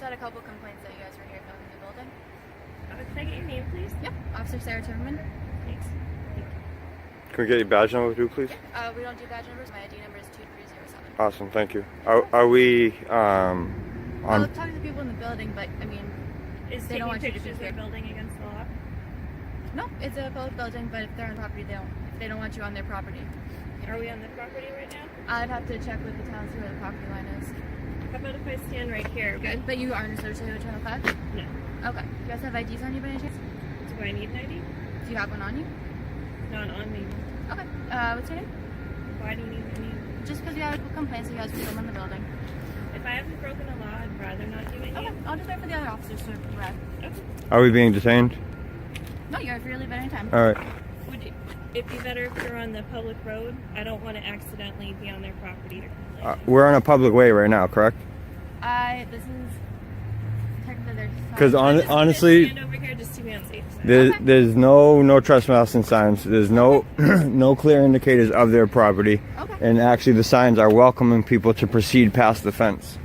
just had a couple complaints that you guys were here filming the building. Can I get your name, please? Yep, Officer Sarah Timmerman. Thanks. Can we get your badge number too, please? We don't do badge numbers. My ID number is 2307. Awesome, thank you. Are we I'll on? talk to the people in the building, but I mean, Is they don't taking want you to be pictures of here. the building against the law? No, it's a public building, but if they're on property, they don't want you on their property. Are we on the property right now? I'd have to check with the town to see where the property line is. How about if I stand right here? Good, but you aren't associated with Channel 5? No. Okay. You guys have IDs on you by any chance? Do I need an ID? Do you have one on you? Not on me. Okay. What's your name? Why do you need an ID? Just because you had complaints that you guys were filming the building. If I haven't broken the law, I'd rather not do it. Okay. I'll just wait for the other officers to arrive. Okay. Are we being detained? No, you're free to leave at any time. All right. Would it be better if you're on the public road? I don't want to accidentally be on their property or complain. We're on a public way right now, correct? This is technically there's. Because I'm just gonna honestly, stand over here just to be on safe side. there's no trespassing signs. There's no no clear indicators of their property, Okay. and actually the signs are welcoming people to proceed past the fence.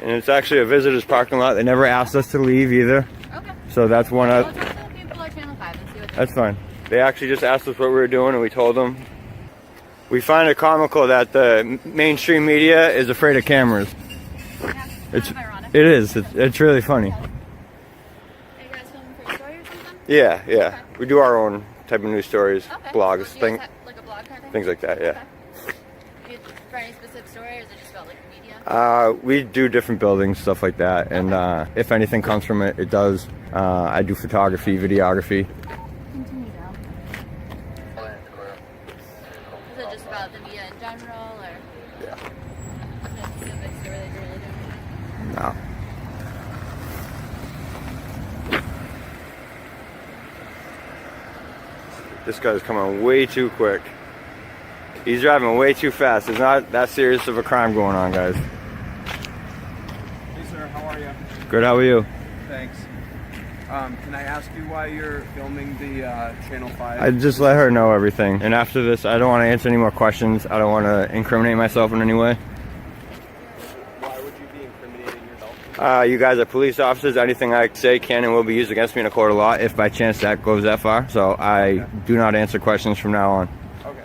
And it's actually a visitor's parking lot. They never asked us to leave either. Okay. So that's one I'll of. talk to the people at Channel 5 and see what they That's fine. They actually just asked us what we were doing, and we told them. We find it comical that the mainstream media is afraid of cameras. Yeah, It's kind of ironic. it is. It's really funny. Are you guys filming for a story or something? Yeah, yeah. Okay. We do our own type of news stories, Okay. blogs, So do you guys things, have, like a blog kind of thing? things like that. Yeah. Okay. For any specific story, or is it just about like the media? We do different buildings, stuff like that, and if anything comes from it, it does. I do photography, videography. Continue down. Is it just about the media in general, or Yeah. is it a specific story that you're really doing? No. This guy's coming way too quick. He's driving way too fast. There's not that serious of a crime going on, guys. Hey sir, how are you? Good, how are you? Thanks. Can I ask you why you're filming the Channel 5? I just let her know everything. And after this, I don't want to answer any more questions. I don't want to incriminate myself in any way. Why would you be incriminating yourself? You guys are police officers. Anything I say can and will be used against me in a court of law if by chance that goes that far. So I do not answer questions from now on. Okay.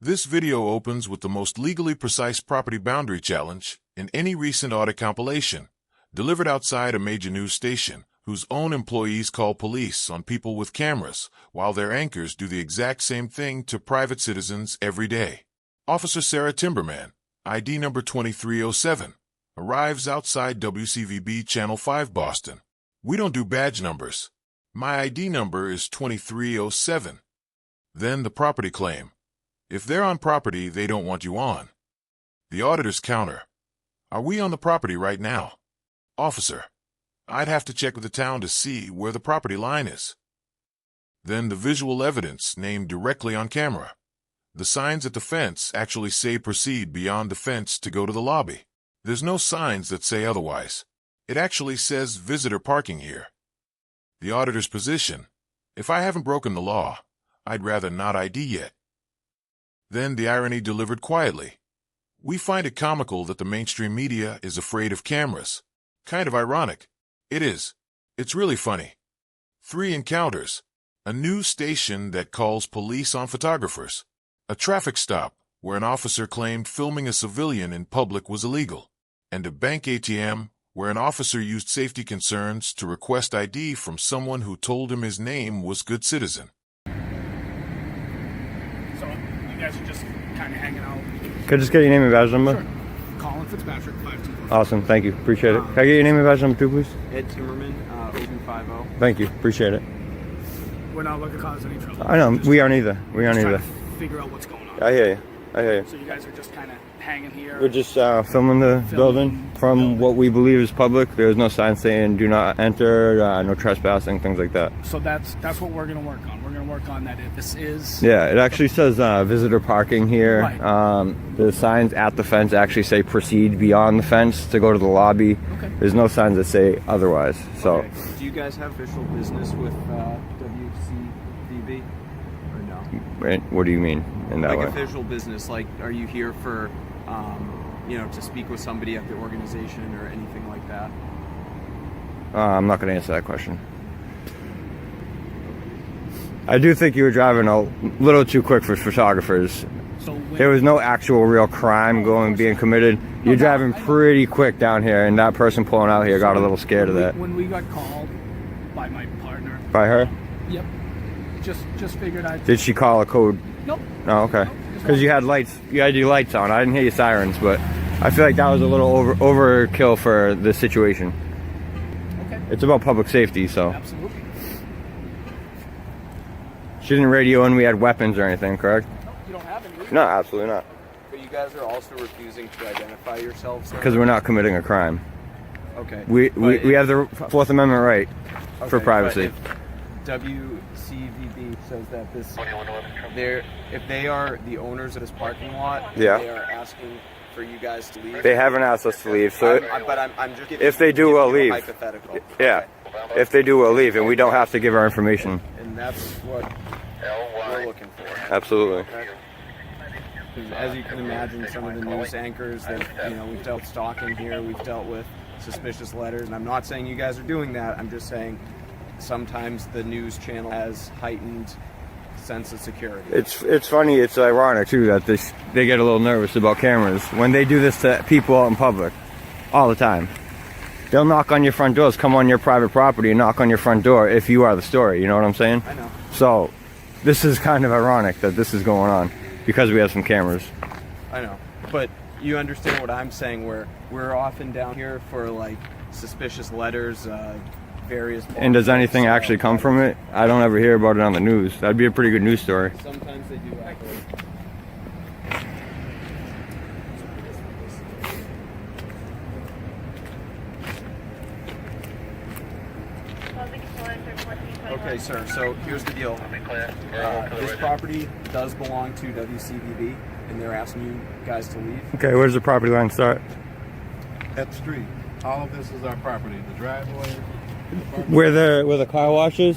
This video opens with the most legally precise property boundary challenge in any recent audit compilation, delivered outside a major news station, whose own employees call police on people with cameras, while their anchors do the exact same thing to private citizens every day. Officer Sarah Timmerman, ID number 2307, arrives outside WCVB Channel 5 Boston. We don't do badge numbers. My ID number is 2307. Then the property claim. If they're on property, they don't want you on. The auditor's counter. Are we on the property right now? Officer. I'd have to check with the town to see where the property line is. Then the visual evidence named directly on camera. The signs at the fence actually say proceed beyond the fence to go to the lobby. There's no signs that say otherwise. It actually says visitor parking here. The auditor's position. If I haven't broken the law, I'd rather not ID yet. Then the irony delivered quietly. We find it comical that the mainstream media is afraid of cameras. Kind of ironic. It is. It's really funny. 3 encounters. A news station that calls police on photographers. A traffic stop where an officer claimed filming a civilian in public was illegal. And a bank ATM where an officer used safety concerns to request ID from someone who told him his name was good citizen. So you guys are just kind of hanging out. Could I just get your name and badge number? Sure. Colin Fitzpatrick, 524. Awesome, thank you. Appreciate it. Can I get your name and badge number too, please? Ed Timmerman, 0250. Thank you. Appreciate it. We're not looking to cause any trouble. I know, Just we aren't either. We aren't trying either. to figure out what's going on. I hear you. I hear you. So you guys are just kind of hanging here. We're just filming the building from what we believe is public. There's no sign saying do not enter, no trespassing, things like that. So that's what we're going to work on. We're going to to work on that. This is Yeah, it actually says visitor parking here. Right. The signs at the fence actually say proceed beyond the fence to go to the lobby. Okay. There's no signs that say otherwise. So, Okay. Do you guys have official business with WCVB or no? what do you mean in that Like way? official business, like are you here for, to speak with somebody at the organization or anything like that? I'm not going to answer that question. I do think you were driving a little too quick for photographers. so when, There was no actual real crime being committed. You're driving pretty quick down here, and that person pulling out here got a little scared of that. when we got called by my partner. By her? Yep. Just figured I'd. Did she call a code? Nope. Oh, okay. Because you had lights, you had your lights on. I didn't hear your sirens, but I feel like that was a little overkill for the situation. Okay. It's about public safety, so. Absolutely. She didn't radio in we had weapons or anything, correct? No, you don't have any. No, absolutely not. But you guys are also refusing to identify yourselves. Because we're not committing a crime. Okay. We have the Fourth Amendment right for Okay, privacy. but if WCVB says that if they are the owners of this parking lot, Yeah. they are asking for you guys to leave. They haven't asked us to leave, so I'm just giving, if they do, we'll giving you a leave. hypothetical. yeah. If they do, we'll leave, and we don't have to give our information. And that's what we're looking for. Absolutely. Okay? 'Cause as you can imagine, some of the news anchors that we've dealt with stalking here, we've dealt with suspicious letters, and I'm not saying you guys are doing that. I'm just saying sometimes the news channel has heightened sense of security. It's funny. It's ironic too that they get a little nervous about cameras when they do this to people out in public all the time. They'll knock on your front doors, come on your private property, and knock on your front door if you are the story. You know what I'm saying? I know. So this is kind of ironic that this is going on because we have some cameras. I know, but you understand what I'm saying, where we're often down here for like suspicious letters, various. And does anything actually come from it? I don't ever hear about it on the news. That'd be a pretty good news story. Sometimes they do actually. Okay, sir. So here's the deal. This property does belong to WCVB, and they're asking you guys to leave. Okay, where does the property line start? At the street. All of this is our property. The driveway, Where the car washes?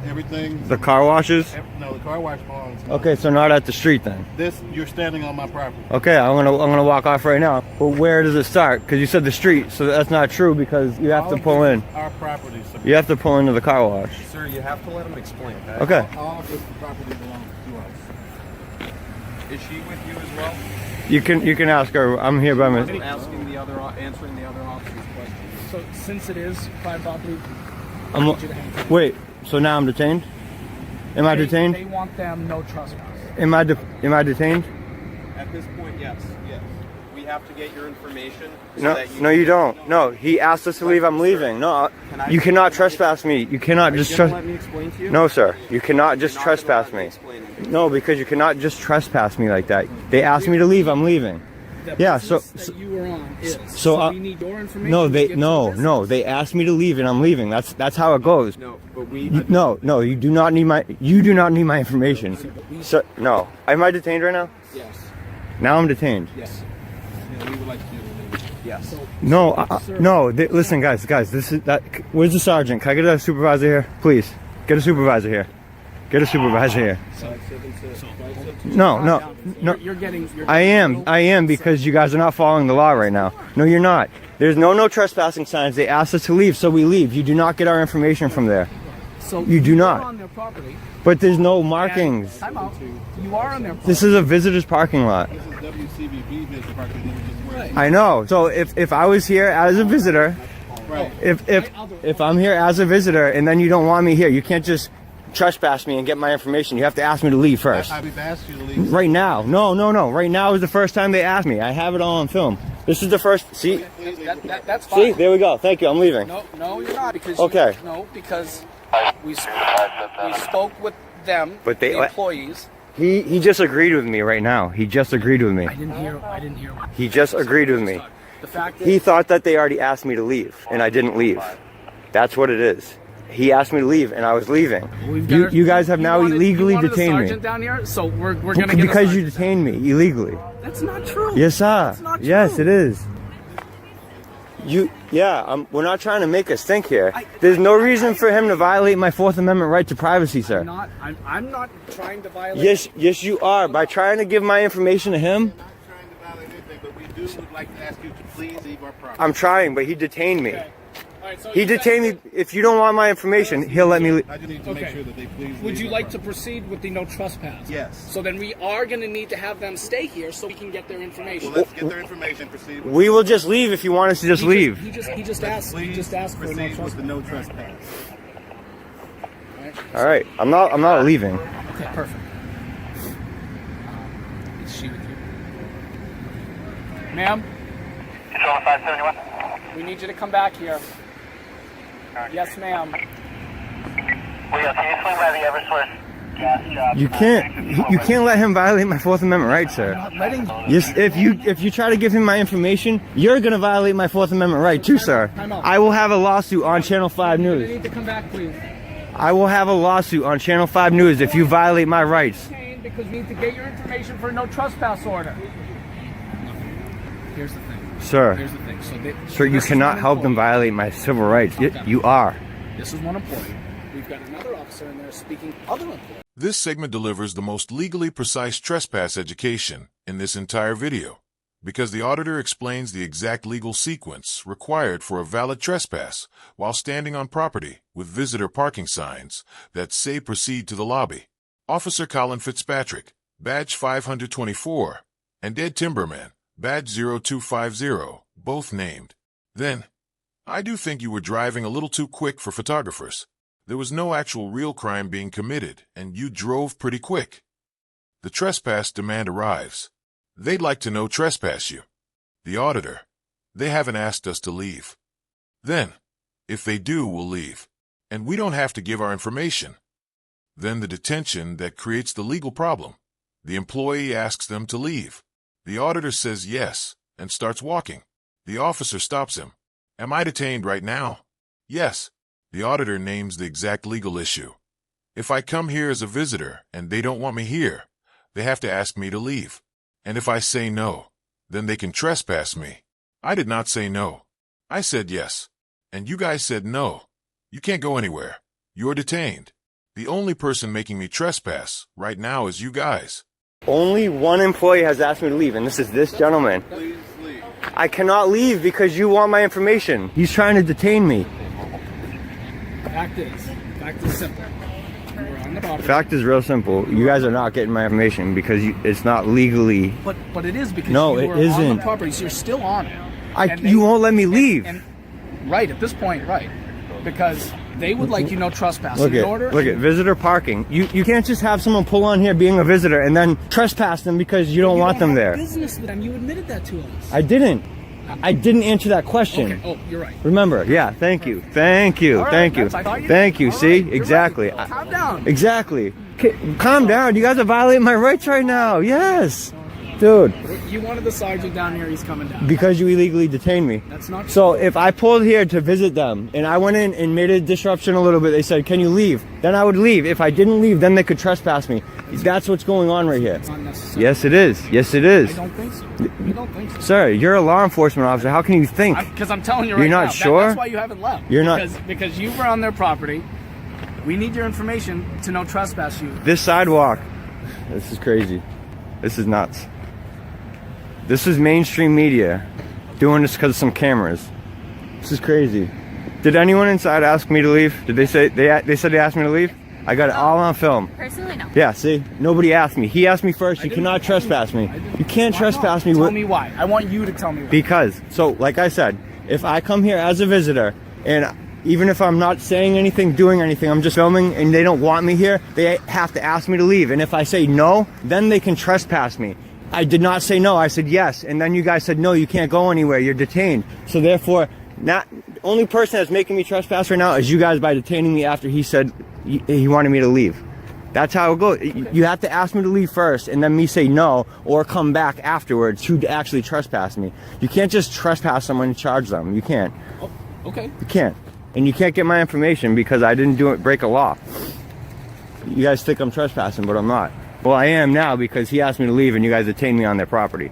everything. The car washes? No, the car wash belongs. Okay, so not at the street then. This, you're standing on my property. Okay, I'm gonna walk off right now. But where does it start? Because you said the street, so that's not true because you have All to of pull this in. is our property, sir. You have to pull into the car wash. Sir, you have to let them explain. Okay. All of this property belongs to us. Is she with you as well? You can ask her. I'm here by myself. Answering the other officer's questions. So since it is private property, I'm, wait. So now I'm detained? Am I detained? They want them no trespass. Am I detained? At this point, yes. We have to get your information. So No, that no, you don't. No, he asked us to leave. I'm leaving. No, you cannot trespass me. You cannot just let me explain to you? No, sir. You cannot just You're not gonna trespass let me me. explain it. No, because you cannot just trespass me like that. They asked me to leave. I'm leaving. The Yeah, business so- that you were on is. so, we need your information. No, to they get no to the no. business. They asked me to leave, and I'm leaving. That's how it goes. No, but we. No, you do not need my information. So no, am I detained right now? Yes. Now I'm detained. Yes. Yeah, we would like to do it. Yes. No, no. Listen, guys. This is that. Where's the sergeant? Can I get a supervisor here, please? Get a supervisor here. Get a supervisor here. No. You're getting. I am because you guys are not following the law right now. No, you're not. There's no trespassing signs. They asked us to leave, so we leave. You do not get our information from there. So You do not. are on their property. But there's no markings. Time out. You are on their property. This is a visitor's parking lot. This is WCVB business parking. Right. I know. So if I was here as a visitor, Right. if I'm here as a visitor and then you don't want me here, you can't just trespass me and get my information. You have to ask me to leave first. I've asked you to leave. Right now. No. Right now is the first time they asked me. I have it all on film. This is the first. See? That's fine. See? There we go. Thank you. I'm leaving. No, you're not because. Okay. Because we spoke with them, But they- the employees. He just agreed with me right now. He just agreed with me. I didn't hear. What He just agreed with me. the fact He is, thought that they already asked me to leave, and I didn't leave. That's what it is. He asked me to leave, and I was leaving. We've You, got you guys have now illegally you wanted a detained me. sergeant down here, so we're gonna get a Because you sergeant. detained me illegally. That's not true. Yes, sir. That's not true. Yes, it is. We're not trying to make us think here. There's no reason for him to violate my Fourth Amendment right to privacy, sir. I'm not trying to violate. Yes, you are. By trying to give my information to him, Not trying to violate anything, but we would like to ask you to please leave our property. I'm trying, but he detained me. All right, so He detained me. If you don't want my information, he'll let me leave. I just need to make sure that they please Would leave you our like to property. proceed with the no trespass? Yes. So then we are going to need to have them stay here so we can get their information. Well, let's get their information. Proceed. With We will just leave if you want us to just leave. He just asked. He Please just asked for a no proceed with the trespass. no trespass. All right, I'm not leaving. Okay, perfect. Is she with you? Ma'am? Control 571. We need you to come back here. Yes, ma'am. We are, can you swing by the Eversource gas job? You can't let him violate my Fourth Amendment right, sir. Letting Yes, if you try to give him my information, you're gonna violate my Fourth Amendment right too, sir. I will have a lawsuit on Channel 5 you News. need to come back, please. I will have a lawsuit on Channel 5 News if you violate my rights. Because we need to get your information for a no trespass order. Here's the thing. Sir, Here's the thing. sir, you this is cannot one help them employee. violate my civil rights. You are. This is one employee. We've got another officer in there speaking other employees. This segment delivers the most legally precise trespass education in this entire video, because the auditor explains the exact legal sequence required for a valid trespass while standing on property with visitor parking signs that say proceed to the lobby. Officer Colin Fitzpatrick, badge 524, and Ed Timberman, badge 0250, both named. Then, I do think you were driving a little too quick for photographers. There was no actual real crime being committed, and you drove pretty quick. The trespass demand arrives. They'd like to no trespass you. The auditor. They haven't asked us to leave. Then, if they do, we'll leave. And we don't have to give our information. Then the detention that creates the legal problem. The employee asks them to leave. The auditor says yes, and starts walking. The officer stops him. Am I detained right now? Yes. The auditor names the exact legal issue. If I come here as a visitor and they don't want me here, they have to ask me to leave. And if I say no, then they can trespass me. I did not say no. I said yes. And you guys said no. You can't go anywhere. You're detained. The only person making me trespass right now is you guys. Only one employee has asked me to leave, and this is this gentleman. Please leave. I cannot leave because you want my information. He's trying to detain me. Fact is simple. We're on the The property. fact is real simple. You guys are not getting my information because it's not legally. But it is because No, you it were on isn't. the property, so you're still on it. And You won't let me leave. Right, at this point, right. Because they would like you no trespass. Look in order. at visitor parking. You can't just have someone pull on here being a visitor and then trespass them because you don't want them have there. Business with them. You admitted that to us. I didn't answer that question. Okay. Oh, you're right. Remember, yeah, thank you. Thank you. All right, Thank you. that's- I thought you Thank did. you. All See? right, you're Exactly. right. Calm down. Exactly. Calm down. You guys are violating my rights right now. Yes. Dude, You wanted the sergeant down here. He's coming down. because you illegally detained me. That's not So if I pulled here to visit them and I went in and made a disruption a little bit, they said, can you leave? Then I would leave. If I didn't leave, then they could trespass me. That's what's going on right here. unnecessary. Yes, it is. Yes, it is. I don't think so. You don't think so? Sir, you're a law enforcement officer. How can you think? Because I'm telling you right You're not now. sure? That's why you haven't left. You're not- Because you were on their property. We need your information to no trespass you. This sidewalk, this is crazy. This is nuts. This is mainstream media doing this because of some cameras. This is crazy. Did anyone inside ask me to leave? Did they say they said they asked me to leave? I got it all on film. Personally, no. Yeah, see? Nobody asked me. He asked me first. You cannot trespass me. You can't trespass me Tell with me why. I want you to tell me why. because so like I said, if I come here as a visitor and even if I'm not saying anything, doing anything, I'm just filming and they don't want me here, they have to ask me to leave. And if I say no, then they can trespass me. I did not say no, I said yes. And then you guys said, no, you can't go anywhere, you're detained. So therefore, not only person that's making me trespass right now is you guys by detaining me after he said he wanted me to leave. That's how it goes. You have to ask me to leave first and then me say no or come back afterwards to actually trespass me. You can't just trespass someone and charge them. You can't. Okay. You can't. And you can't get my information because I didn't break a law. You guys think I'm trespassing, but I'm not. Well, I am now because he asked me to leave and you guys detained me on their property.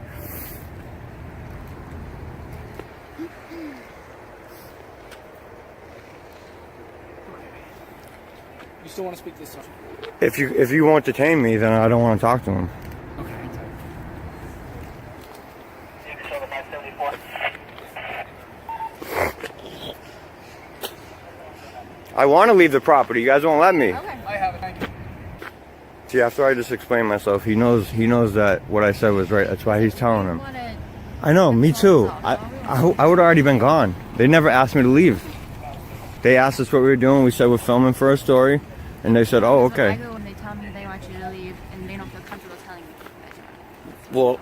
You still want to speak to this sergeant? If you won't detain me, then I don't want to talk to him. Okay. I want to leave the property. You guys won't let me. Okay. I have it. Thank you. See, after I just explained myself, he knows that what I said was right. That's why he's telling him. I know, me too. I would have already been gone. They never asked me to leave. They asked us what we were doing. We said we're filming for a story, and they said, "Oh, okay." I go when they tell me they want you to leave, and they don't feel comfortable telling me that you want to leave. Well,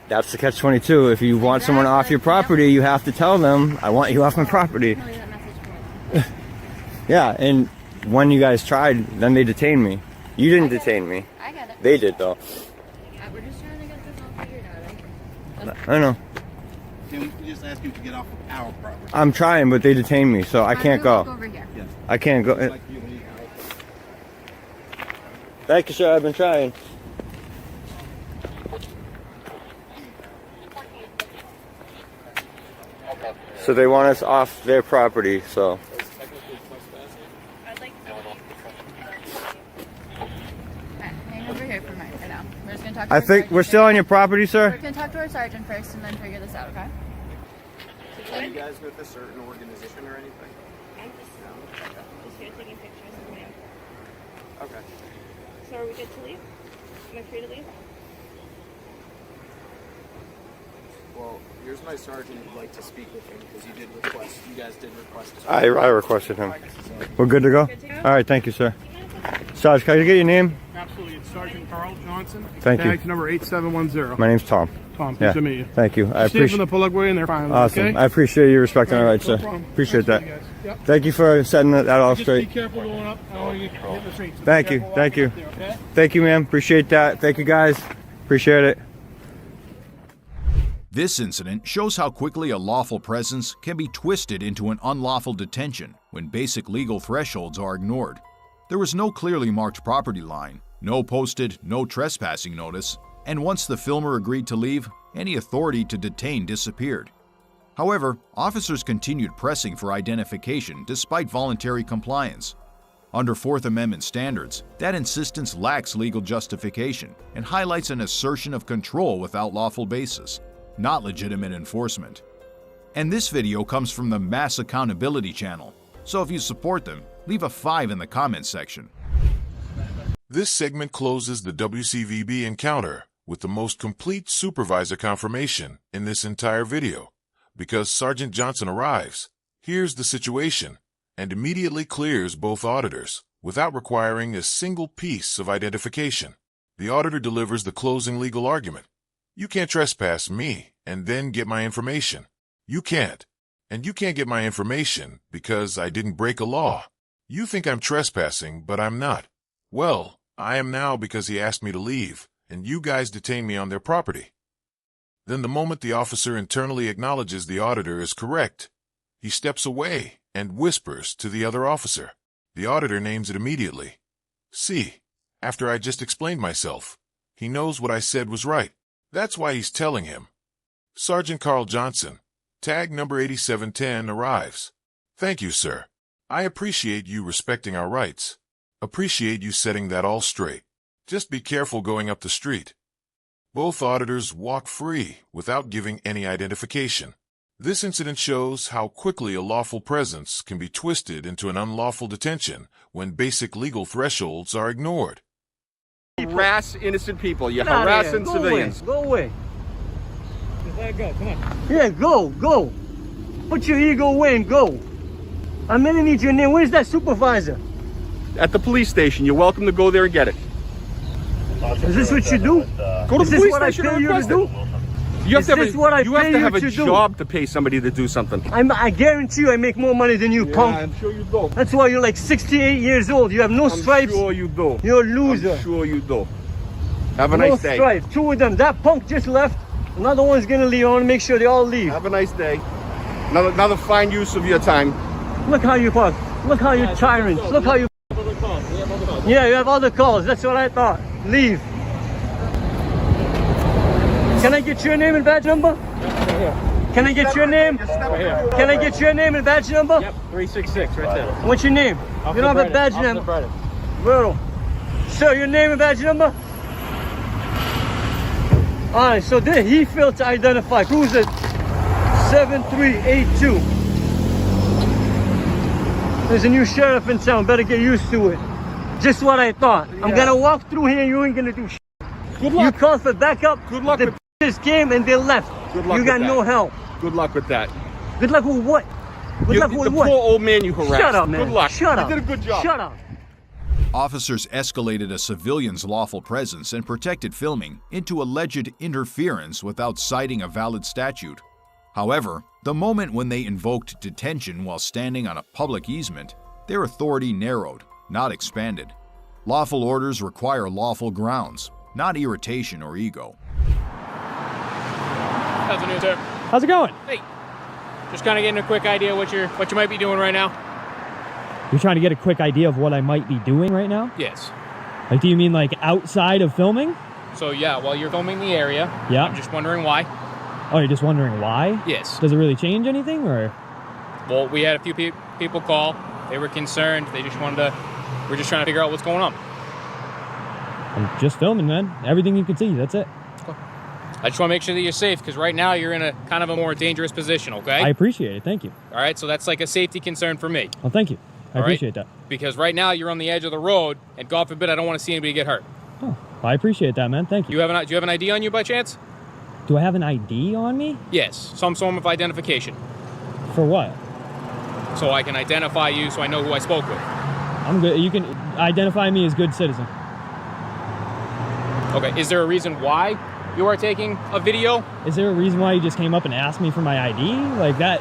that's the catch-22. If you want someone off your property, you have to tell them, "I want you off my property." Tell me that message for Yeah, and when you guys tried, then they detained me. You didn't detain me. I get it. They did, though. We're just trying to get this all figured out. I know. Can we just ask you to get off of our property? I'm trying, but they detained me, so I can't Go go. over here. I can't go. Like you leave out. Thank you, sir. I've been trying. So they want us off their property, so. I'd like to Hang over here for a minute right now. We're just gonna talk. I think we're still on your property, We're sir? gonna talk to our sergeant first, and then figure this out. Okay? Are you guys with a certain organization or anything? I'm just here taking pictures of me. Okay. So are we good to leave? Am I free to leave? Well, here's my sergeant who'd like to speak with him because you guys did request to speak. I requested him. We're good to go? Good to go? All right, thank you, sir. Sarge, can I get your name? Absolutely. It's Sergeant Carl Johnson. Thank you. Tag number 8710. My name's Tom. Tom, Yeah. pleased to meet you. Thank you. I Stay from appreciate the public way and they're fine. Awesome. Okay? I appreciate you respecting our rights, No sir. problem. Appreciate Thanks, that. you guys. Yep. Thank you for setting that all Just straight. be careful going up. I don't want you to get hit in the street. So be Thank you. careful Thank you. walking up there, okay? Thank you, ma'am. Appreciate that. Thank you, guys. Appreciate it. This incident shows how quickly a lawful presence can be twisted into an unlawful detention when basic legal thresholds are ignored. There was no clearly marked property line, no posted no trespassing notice, and once the filmer agreed to leave, any authority to detain disappeared. However, officers continued pressing for identification despite voluntary compliance. Under Fourth Amendment standards, that insistence lacks legal justification and highlights an assertion of control without lawful basis, not legitimate enforcement. And this video comes from the Mass Accountability channel, so if you support them, leave a 5 in the comments section. This segment closes the WCVB encounter with the most complete supervisor confirmation in this entire video. Because Sergeant Johnson arrives, hears the situation, and immediately clears both auditors without requiring a single piece of identification. The auditor delivers the closing legal argument. You can't trespass me and then get my information. You can't. And you can't get my information because I didn't break a law. You think I'm trespassing, but I'm not. Well, I am now because he asked me to leave, and you guys detained me on their property. Then the moment the officer internally acknowledges the auditor is correct, he steps away and whispers to the other officer. The auditor names it immediately. See, after I just explained myself, he knows what I said was right. That's why he's telling him. Sergeant Carl Johnson, tag number 8710, arrives. Thank you, sir. I appreciate you respecting our rights. Appreciate you setting that all straight. Just be careful going up the street. Both auditors walk free without giving any identification. This incident shows how quickly a lawful presence can be twisted into an unlawful detention when basic legal thresholds are ignored. Harass innocent people. You're harassing civilians. Go away. Just let it go. Come on. Yeah, go. Put your ego away and go. I'm gonna need your name. Where's that supervisor? At the police station. You're welcome to go there and get it. Is this what you do? Go to Is the this police what I station pay and you to request do? it. You Is this what I you have pay to you have a to do? job to pay somebody to do something. I guarantee you I make more money than you, punk. I'm sure you do. That's why you're like 68 years old. You have no stripes. I'm sure you do. You're a loser. I'm sure you do. Have a No nice day. stripes. 2 of them. That punk just left. Another one's gonna leave. I want to make sure they all leave. Have a nice day. Another fine use of your time. Look how you park. Look how you tyrants. Look how you. Yeah, you have other calls. That's what I thought. Leave. Can I get your name and badge number? Can I get your name? Can I get your name and badge number? Yep, 366 right there. What's your name? You don't have a badge number. Bro. Sir, your name and badge number? Alright, so he failed to identify. Cruiser 7382. There's a new sheriff in town. Better get used to it. Just what I thought. I'm gonna walk through here and you ain't gonna do shit. Good luck. You called for backup. Good luck. The just came and they left. Good luck You got with no that. help. Good luck with that. Good luck with what? Good luck with the what? poor old man you harassed. Shut up, man. Good luck. Shut up. You did a good job. Shut up. Officers escalated a civilian's lawful presence and protected filming into alleged interference without citing a valid statute. However, the moment when they invoked detention while standing on a public easement, their authority narrowed, not expanded. Lawful orders require lawful grounds, not irritation or ego. Afternoon, sir. How's it going? Hey, just kind of getting a quick idea what you might be doing right now. You're trying to get a quick idea of what I might be doing right now? Yes. Like, do you mean like outside of filming? So yeah, while you're filming the area, Yeah. I'm just wondering why. Oh, you're just wondering why? Yes. Does it really change anything, or? Well, we had a few people call. They were concerned. They just wanted to. We're just trying to figure out what's going on. I'm just filming, man. Everything you can see, that's it. I just want to make sure that you're safe because right now you're in a kind of a more dangerous position. Okay. I appreciate it. Thank you. All right. So that's like a safety concern for me. Well, thank you. I All right? appreciate that. Because right now you're on the edge of the road, and God forbid I don't want to see anybody get hurt. Oh, I appreciate that, man. Thank you. Do you have an ID on you by chance? Do I have an ID on me? Yes, some form of identification. For what? So I can identify you so I know who I spoke with. I'm good. You can identify me as good citizen. Okay, is there a reason why you are taking a video? Is there a reason why you just came up and asked me for my ID? Like that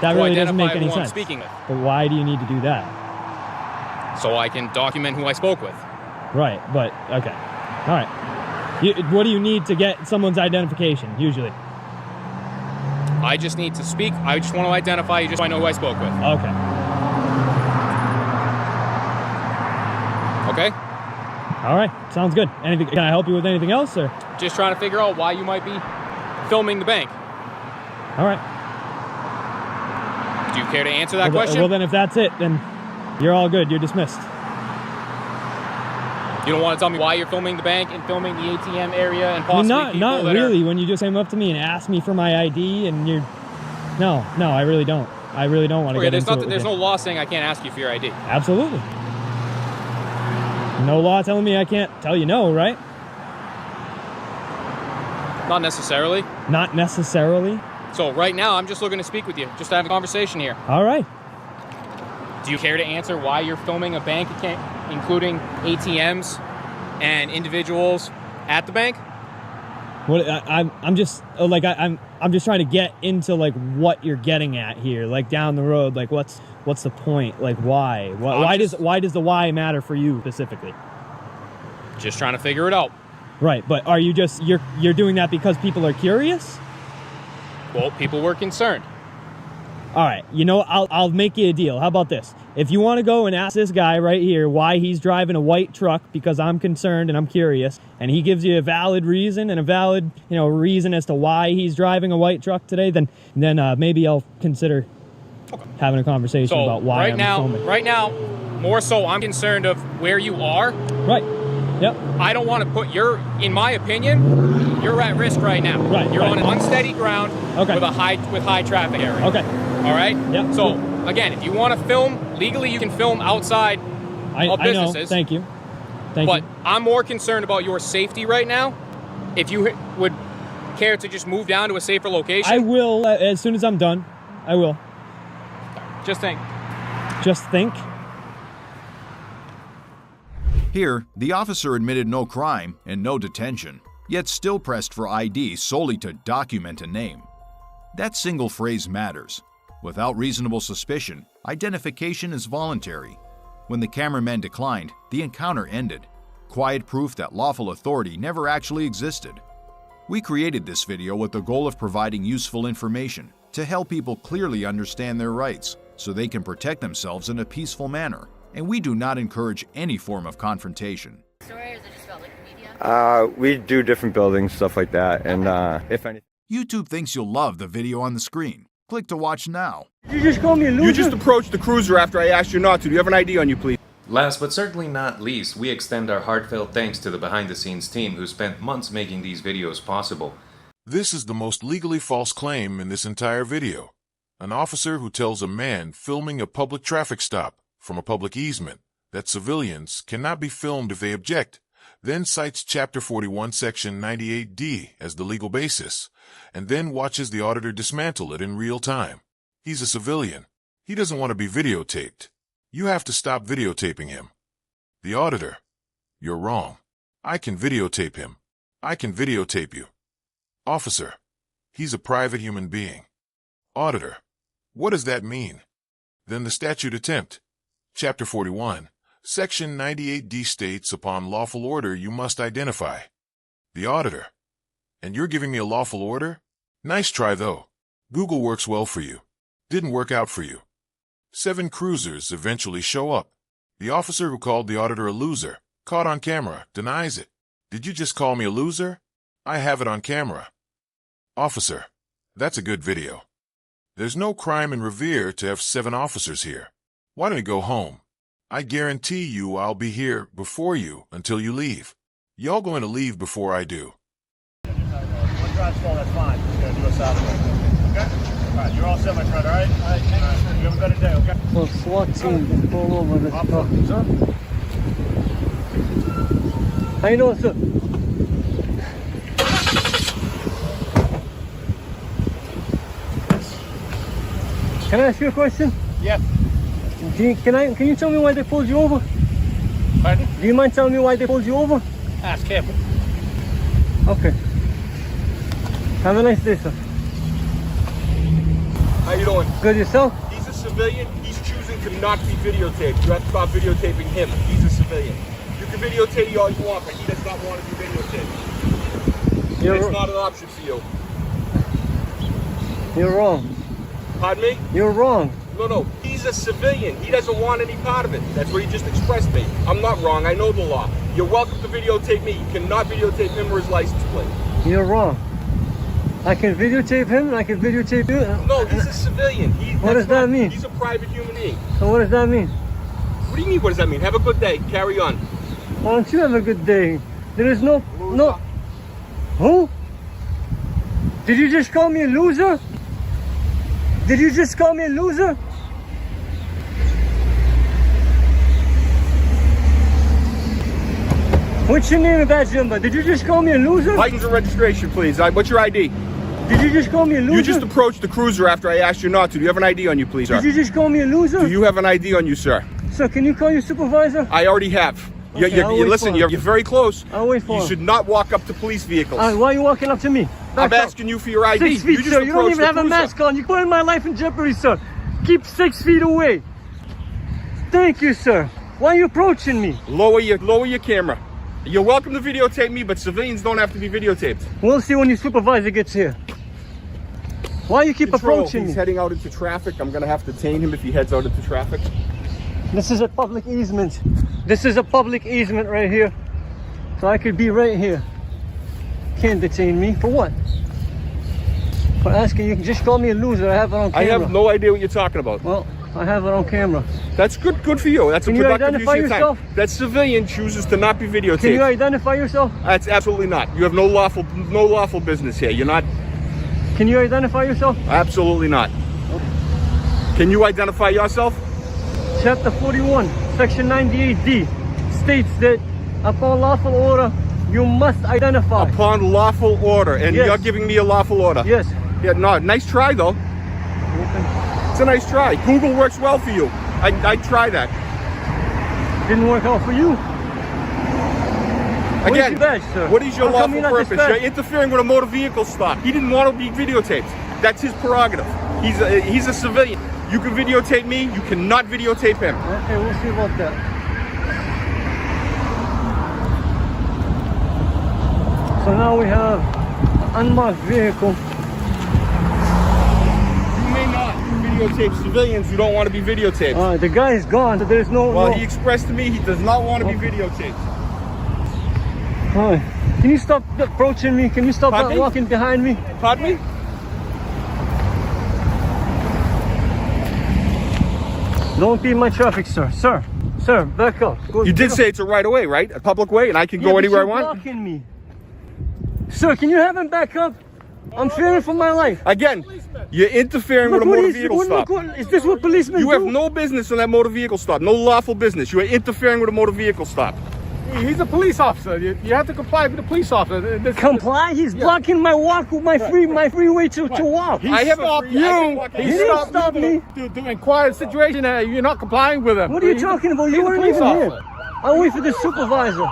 really doesn't make any who I'm sense. speaking with. But why do you need to do that? So I can document who I spoke with. Right, but okay. All right. What do you need to get someone's identification, usually? I just need to speak. I just want to identify you just so I know who I spoke with. Okay. Okay? All right, sounds good. Anything? Can I help you with anything else, or? Just trying to figure out why you might be filming the bank. All right. Do you care to answer that Well, question? well, then if that's it, then you're all good. You're dismissed. You don't want to tell me why you're filming the bank and filming the ATM area and possibly people Not that really. When you just came up to me and asked me for my ID, and you're, no, I really don't. I really don't want to Okay, get into it. there's no law saying I can't ask you for your ID. Absolutely. No law telling me I can't tell you no, right? Not necessarily. Not necessarily. So right now, I'm just looking to speak with you, just to have a conversation here. All right. Do you care to answer why you're filming a bank account, including ATMs and individuals at the bank? What I'm just like I'm just trying to get into like what you're getting at here, like down the road, like what's the point? Like why? Why does the why matter for you specifically? Just trying to figure it out. Right, but are you just you're doing that because people are curious? Well, people were concerned. All right, you know, I'll make you a deal. How about this? If you want to go and ask this guy right here why he's driving a white truck because I'm concerned and I'm curious, and he gives you a valid reason and a valid, reason as to why he's driving a white truck today, then maybe I'll consider having a conversation about why I'm filming. Right now, more so I'm concerned of where you are. Right. Yep. I don't want to put in my opinion, you're at risk right now. Right. You're on an unsteady ground Okay. with high traffic area. Okay. All right? Yep. So, again, if you want to film, legally you can film outside of businesses. I know. Thank you. But I'm more concerned about your safety right now. If you would care to just move down to a safer location. I will, as soon as I'm done. I will. Just think. Just think. Here, the officer admitted no crime and no detention, yet still pressed for ID solely to document a name. That single phrase matters. Without reasonable suspicion, identification is voluntary. When the cameraman declined, the encounter ended. Quiet proof that lawful authority never actually existed. We created this video with the goal of providing useful information to help people clearly understand their rights. so they can protect themselves in a peaceful manner, and we do not encourage any form of confrontation. Story, or is it just about like media? We do different buildings, stuff like that, and if anything. YouTube thinks you'll love the video on the screen. Click to watch now. You just call me a loser? You just approached the cruiser after I asked you not to. Do you have an ID on you, please? Last but certainly not least, we extend our heartfelt thanks to the behind-the-scenes team who spent months making these videos possible. This is the most legally false claim in this entire video. An officer who tells a man filming a public traffic stop from a public easement that civilians cannot be filmed if they object, then cites Chapter 41, Section 98D as the legal basis, and then watches the auditor dismantle it in real time. He's a civilian. He doesn't want to be videotaped. You have to stop videotaping him. The auditor, you're wrong. I can videotape him. I can videotape you. Officer, he's a private human being. Auditor, what does that mean? Then the statute attempt. Chapter 41, Section 98D states upon lawful order you must identify. The auditor. And you're giving me a lawful order? Nice try though. Google works well for you. Didn't work out for you. 7 cruisers eventually show up. The officer who called the auditor a loser, caught on camera, denies it. Did you just call me a loser? I have it on camera. Officer, that's a good video. There's no crime in Revere to have 7 officers here. Why don't you go home? I guarantee you I'll be here before you until you leave. Y'all going to leave before I do. One drive slow, that's fine. Just gotta do a solid. Okay? Alright, you're all set, my friend, alright? Alright, you have a better day, okay? Well, SWAT team can pull over this truck. Sir? How you doing, sir? Can I ask you a question? Yes. Can you tell me why they pulled you over? Pardon? Do you mind telling me why they pulled you over? Ask him. Okay. Have a nice day, sir. How you doing? Good, yourself? He's a civilian. He's choosing to not be videotaped. You have to stop videotaping him. He's a civilian. You can videotape all you want, but he does not want to be videotaped. It's not an option for you. You're wrong. Pardon me? You're wrong. No. He's a civilian. He doesn't want any part of it. That's what he just expressed me. I'm not wrong. I know the law. You're welcome to videotape me. You cannot videotape him or his license plate. You're wrong. I can videotape him and I can videotape you. No, he's a civilian. What does that mean? He's a private human being. So what does that mean? What do you mean, what does that mean? Have a good day. Carry on. Why don't you have a good day? There is no... Who? Did you just call me a loser? Did you just call me a loser? What's your name and badge number? Did you just call me a loser? License and registration, please. What's your ID? Did you just call me a loser? You just approached the cruiser after I asked you not to. Do you have an ID on you, please, sir? Did you just call me a loser? Do you have an ID on you, sir? Sir, can you call your supervisor? I already have. Okay, Listen, you're very close. I'll wait for You him. should not walk up to police vehicles. Why are you walking up to me? I'm asking you for your ID. 6 feet, sir. You don't even have a mask on. You're putting my life in jeopardy, sir. Keep 6 feet away. Thank you, sir. Why are you approaching me? Lower your camera. You're welcome to videotape me, but civilians don't have to be videotaped. We'll see when your supervisor gets here. Why you keep approaching me? He's heading out into traffic. I'm going to have to detain him if he heads out into traffic. This is a public easement. This is a public easement right here. So I could be right here. Can't detain me. For what? For asking, you can just call me a loser. I have it on camera. I have no idea what you're talking about. Well, I have it on camera. That's good for you. That's Can a you productive identify use of time. yourself? That civilian chooses to not be videotaped. Can you identify yourself? That's absolutely not. You have no lawful business here. You're not. Can you identify yourself? Absolutely not. Can you identify yourself? Chapter 41, Section 98D states that upon lawful order, you must identify. Upon lawful order, and Yes. you're giving me a lawful order. Yes. Yeah, no, nice try though. It's a nice try. Google works well for you. I'd try that. Didn't work out for you. Again, your badge, sir? what is your How come lawful you're not purpose? dispatched? You're interfering with a motor vehicle stop. He didn't want to be videotaped. That's his prerogative. He's a civilian. You can videotape me. You cannot videotape him. Okay, we'll see about that. So now we have an unmarked vehicle. You may not videotape civilians who don't want to be videotaped. The guy is gone, so there's no... Well, he expressed to me he does not want to be videotaped. Can you stop approaching me? Can you stop walking behind me? Pardon me? Don't be in my traffic, sir. Sir, back up. You did say it's a right of way, right? A public way, and I can go anywhere I want? You're blocking me. Sir, can you have him back up? I'm fearing for my life. Again, you're interfering with a motor vehicle stop. Is this what policemen do? You have no business on that motor vehicle stop. No lawful business. You are interfering with a motor vehicle stop. He's a police officer. You have to comply with the police officer. Comply? He's blocking my walk, my freeway to walk. He stopped you. He didn't stop me to inquire the situation. You're not complying with him. What are you talking about? You weren't even here. I'll wait for the supervisor.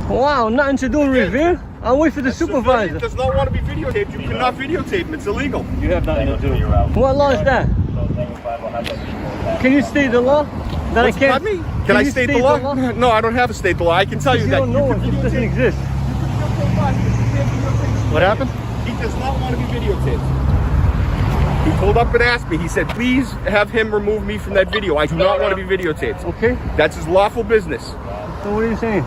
Wow, nothing to do in Revere. I'll wait for the supervisor. Does not want to be videotaped. You cannot videotape him. It's illegal. You have nothing to do. What law is that? Can you state the law? That I can't. Can I state the law? No, I don't have a state the law. I can tell you that. You don't know it. It doesn't exist. What happened? He does not want to be videotaped. He pulled up and asked me. He said, please have him remove me from that video. I do not want to be videotaped. Okay. That's his lawful business. So what are you saying?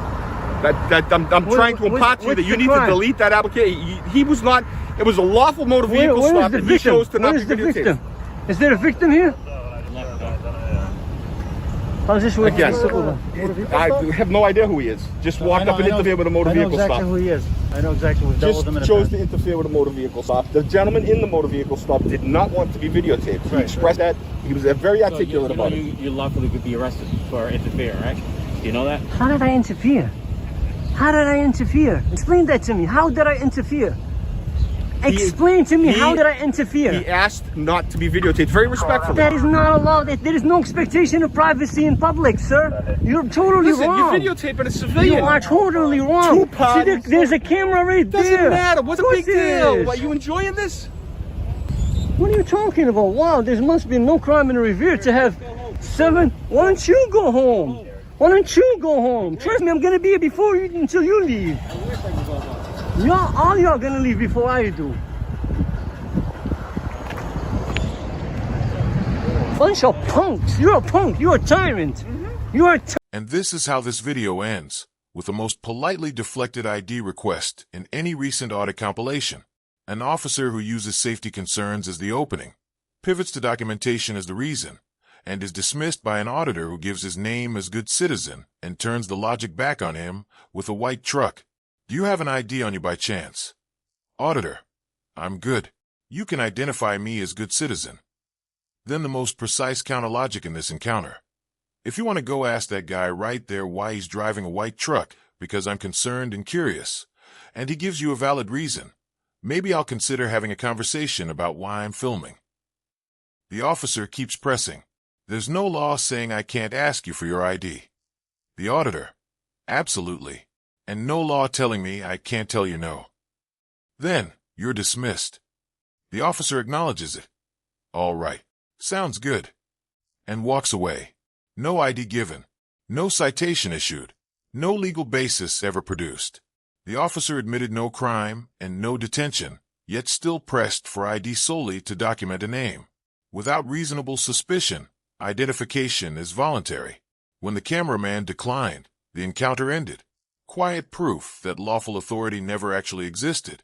I'm trying to impart to you that you need to delete that application. He was not, it was a lawful motor vehicle stop and he chose to not be videotaped. Is there a victim here? How's this work? Again, I have no idea who he is. Just walked up and interfered with a motor vehicle stop. I know exactly who he is. I know exactly who he is. Just chose to interfere with a motor vehicle stop. The gentleman in the motor vehicle stop did not want to be videotaped. He expressed that. He was very articulate about it. You lawfully could be arrested for interfering, right? Do you know that? How did I interfere? How did I interfere? Explain that to me. How did I interfere? Explain to me, how did I interfere? He asked not to be videotaped, very respectfully. That is not allowed. There is no expectation of privacy in public, sir. You're totally wrong. You're videotaping a civilian. You are totally wrong. See, there's a camera right there. Doesn't matter. What's the big deal? Are you enjoying this? What are you talking about? Wow, there must be no crime in Revere to have 7. Why don't you go home? Why don't you go home? Trust me, I'm gonna be here before you until you leave. All y'all gonna leave before I do. Bunch of punks. You're a punk. You're a tyrant. You are. And this is how this video ends, with the most politely deflected ID request in any recent audit compilation. An officer who uses safety concerns as the opening, pivots to documentation as the reason, and is dismissed by an auditor who gives his name as good citizen and turns the logic back on him with a white truck. Do you have an ID on you by chance? Auditor, I'm good. You can identify me as good citizen. Then the most precise counter logic in this encounter. If you want to go ask that guy right there why he's driving a white truck, because I'm concerned and curious, and he gives you a valid reason, maybe I'll consider having a conversation about why I'm filming. The officer keeps pressing. There's no law saying I can't ask you for your ID. The auditor, absolutely. And no law telling me I can't tell you no. Then, you're dismissed. The officer acknowledges it. All right. Sounds good. And walks away. No ID given. No citation issued. No legal basis ever produced. The officer admitted no crime and no detention, yet still pressed for ID solely to document a name. Without reasonable suspicion, identification is voluntary. When the cameraman declined, the encounter ended. Quiet proof that lawful authority never actually existed.